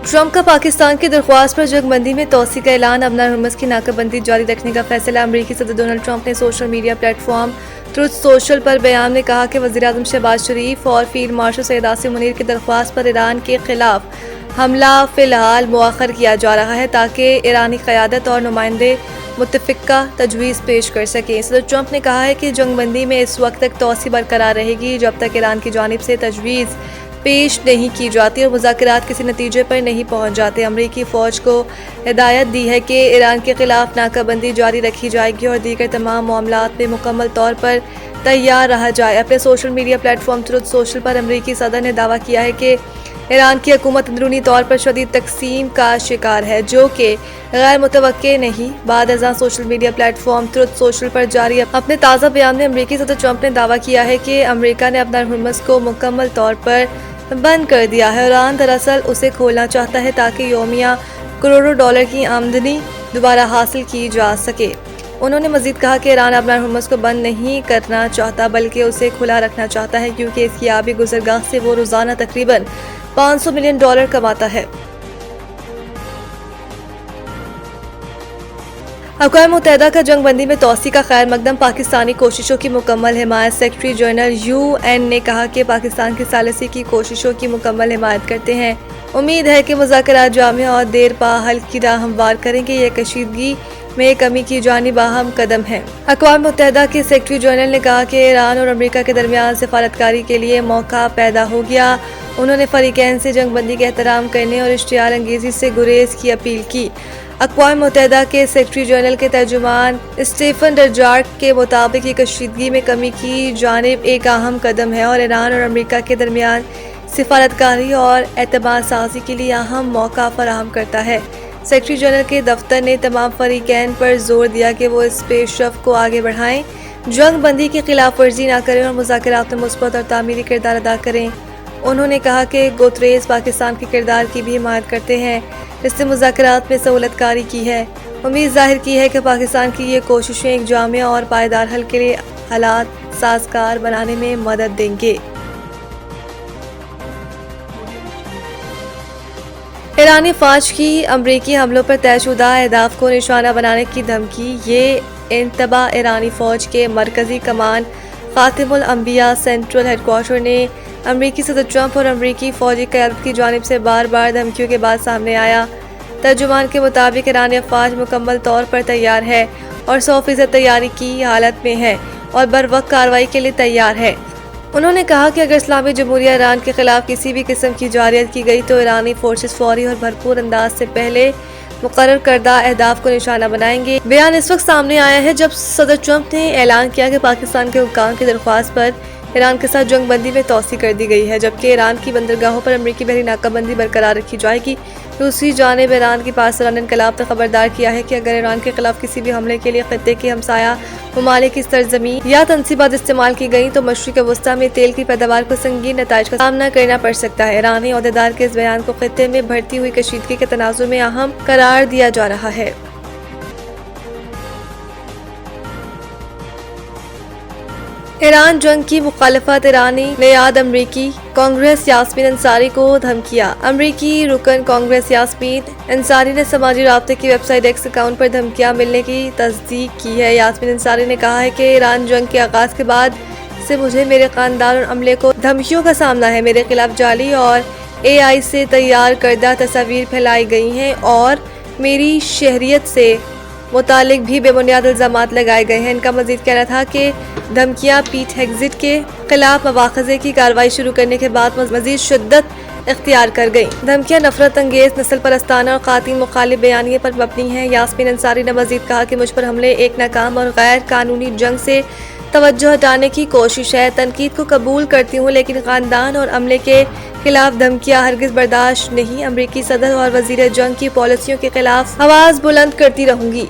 Trump का पाकिस्तान की दरख्वास्त पर जंगबंदी में तोसी का ऐलान। अबनार हुर्मुज़ की नाकाबंदी जारी रखने का फैसला। अमरीकी सदर डोनाल्ड ट्रंप ने social media platform Truth Social पर बयान में कहा कि वज़ीर-ए-आज़म शहबाज शरीफ और फील्ड मार्शल सैयद आसिम मुनीर की दरख्वास्त पर ईरान के खिलाफ हमला फ़िलहाल मुअख्खर किया जा रहा है ताकि ईरानी क़यादत और नुमाइंदे मुत्तफ़िक़ा तजवीज़ पेश कर सकें। सदर ट्रंप ने कहा है कि जंगबंदी में इस वक्त तक तोसी बरकरार रहेगी जब तक ईरान की जानिब से तजवीज़ पेश नहीं की जाती और मुज़ाकरात किसी नतीजे पर नहीं पहुँच जाते। अमरीकी फ़ौज को हिदायत दी है कि ईरान के खिलाफ नाकाबंदी जारी रखी जाएगी और दीगर तमाम मामलात में मुकम्मल तौर पर तैयार रहा जाए। अपने social media platform Truth Social पर अमरीकी सदर ने दावा किया है कि ईरान की हुकूमत अंदरूनी तौर पर शदीद तकसीम का शिकार है, जो कि गैर मुतवक्के नहीं। बाद अज़ां social media platform Truth Social पर जारी अपने ताज़ा बयान में अमरीकी सदर ट्रंप ने दावा किया है कि अमरीका ने अबनार हुर्मुज़ को मुकम्मल तौर पर बंद कर दिया है। ईरान दरअसल उसे खोलना चाहता है ताकि योमिया करोड़ों डॉलर की आमदनी दोबारा हासिल की जा सके। उन्होंने मजीद कहा कि ईरान अबनार हुर्मुज़ को बंद नहीं करना चाहता बल्कि उसे खुला रखना चाहता है, क्योंकि इसकी आबी गुजरगाह से वो रोज़ाना तकरीबन $500 मिलियन कमाता है। अक़वाम मुत्तहिदा का जंगबंदी में तोसी का खैर मकदम। पाकिस्तानी कोशिशों की मुकम्मल हिमायत। सेक्रेटरी जनरल UN ने कहा कि पाकिस्तान की सालिसी की कोशिशों की मुकम्मल हिमायत करते हैं। उम्मीद है कि मुज़ाकरात जामे और देर पा हल की राह हमवार करेंगे। यह कशीदगी में कमी की जानिब अहम कदम है। अक़वाम मुत्तहिदा के सेक्रेटरी जनरल ने कहा कि ईरान और अमरीका के दरमियान सिफारतकारी के लिए मौका पैदा हो गया। उन्होंने फ़रीक़ैन से जंगबंदी का एहतराम करने और इश्तियार अंगेज़ी से गुरेज की अपील की। अक़वाम मुत्तहिदा के सेक्रेटरी जनरल के तर्जुमान स्टीफन डजार्ट के मुताबिक ये कशीदगी में कमी की जानिब एक अहम कदम है और ईरान और अमरीका के दरमियान सिफारतकारी और एतमाद साजी के लिए अहम मौका फराहम करता है। सेक्रेटरी जनरल के दफ्तर ने तमाम फ़रीक़ैन पर जोर दिया कि वो इस पेशरफ़्त को आगे बढ़ाएं, जंगबंदी की खिलाफ वर्जी न करें और मुज़ाकरात में मुस्बत और तामीरी किरदार अदा करें। उन्होंने कहा कि गुतरेज़ पाकिस्तान के किरदार की भी हिमायत करते हैं, जिसने मुज़ाकरात में सहूलतकारी की है। उम्मीद जाहिर की है कि पाकिस्तान की ये कोशिशें एक जामिया और पायदार हल के लिए हालात साजगार बनाने में मदद देंगे। ईरानी फ़ौज की अमरीकी हमलों पर तयशुदा अहदाफ को निशाना बनाने की धमकी। ये इंतबा ईरानी फ़ौज के मरकज़ी कमान ख़ातिमुल अंबिया सेंट्रल हेडक्वार्टर ने अमरीकी सदर ट्रंप और अमरीकी फ़ौजी क़यादत की जानिब से बार बार धमकियों के बाद सामने आया। तर्जुमान के मुताबिक ईरानी अफ़वाज मुकम्मल तौर पर तैयार है और 100% तैयारी की हालत में है और बरवक्त कार्रवाई के लिए तैयार है। उन्होंने कहा कि अगर इस्लामी जमहूरिया ईरान के खिलाफ किसी भी किस्म की जारियत की गई तो ईरानी फोर्सेस फौरी और भरपूर अंदाज से पहले मुकर्रर करदा अहदाफ को निशाना बनाएंगे। बयान इस वक्त सामने आया है जब सदर ट्रंप ने ऐलान किया कि पाकिस्तान के हुक्काम की दरख्वास्त पर ईरान के साथ जंगबंदी में तोसी कर दी गई है, जबकि ईरान की बंदरगाहों पर अमरीकी बहरी नाकाबंदी बरकरार रखी जाएगी। दूसरी जानिब ईरान की पासदारान इनकलाब ने खबरदार किया है कि अगर ईरान के खिलाफ किसी भी हमले के लिए खत्ते के हमसाया ममालिक की सरजमीन या तनसीबात इस्तेमाल की गई तो मशरिक़ वस्ता में तेल की पैदावार को संगीन नताइज का सामना करना पड़ सकता है। ईरानी अहदेदार के इस बयान को खत्ते में बढ़ती हुई कशीदगी के तनाजुर में अहम करार दिया जा रहा है। ईरान जंग की मुखालफत। ईरानी नियाद अमरीकी कांग्रेस यास्मीन अंसारी को धमकियां। अमरीकी रुकन कांग्रेस यास्मीन अंसारी ने समाजी राब्ते की वेबसाइट एक्स अकाउंट पर धमकियां मिलने की तस्दीक की है। यास्मीन अंसारी ने कहा है कि ईरान जंग के आगाज के बाद से मुझे, मेरे खानदान और अमले को धमकियों का सामना है। मेरे खिलाफ जाली और AI से तैयार करदा तस्वीर फैलाई गई हैं और मेरी शहरियत से मुतालिक भी बेबुनियाद इल्ज़ामात लगाए गए हैं। इनका मजीद कहना था कि धमकियां पीट हेग्जिट के खिलाफ मवाख़ज़े की कार्रवाई शुरू करने के बाद मजीद शिद्दत इख्तियार कर गई। धमकियां नफरत अंगेज, नस्ल परस्ताना और क़ातिल मुखालिफ बयानिए पर मबनी हैं। यास्मीन अंसारी ने मजीद कहा कि मुझ पर हमले एक नाकाम और गैर कानूनी जंग से तवज्जो हटाने की कोशिश है। तनकीद को कबूल करती हूँ, लेकिन खानदान और अमले के खिलाफ धमकियां हरगिज बर्दाश्त नहीं। अमरीकी सदर और वजीर जंग की पॉलिसियों के खिलाफ आवाज बुलंद करती रहूंगी।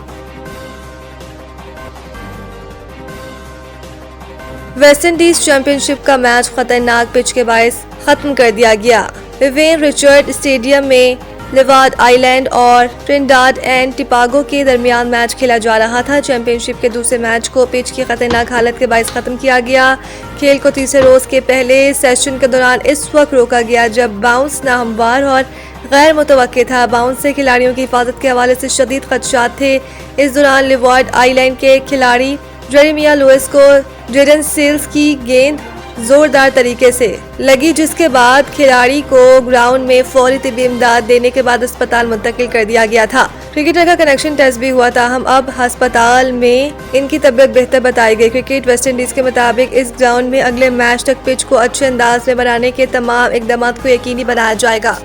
वेस्ट इंडीज चैंपियनशिप का मैच खतरनाक पिच के बायस खत्म कर दिया गया। विवेन रिचर्ड स्टेडियम में लेवार्ड आइलैंड और ट्रिनिडाद एंड टोबैगो के दरमियान मैच खेला जा रहा था। चैंपियनशिप के दूसरे मैच को पिच की खतरनाक हालत के बायस खत्म किया गया। खेल को तीसरे रोज के पहले सेशन के दौरान इस वक्त रोका गया जब बाउंस नाहमवार और गैर मुतवक्के था। बाउंस से खिलाड़ियों की हिफाजत के हवाले से शदीद खदशात थे। इस दौरान लेवार्ड आइलैंड के खिलाड़ी जेरेमिया लुइस को जेडन सील्स की गेंद जोरदार तरीके से लगी, जिसके बाद खिलाड़ी को ग्राउंड में फौरी तिब्बी इमदाद देने के बाद अस्पताल मुंतकिल कर दिया गया था। क्रिकेटर का कनेक्शन टेस्ट भी हुआ था। हम अब अस्पताल में इनकी तबीयत बेहतर बताई गई। क्रिकेट वेस्टइंडीज के मुताबिक इस ग्राउंड में अगले मैच तक पिच को अच्छे अंदाज में बनाने के तमाम इकदाम को यकीनी बनाया जाएगा।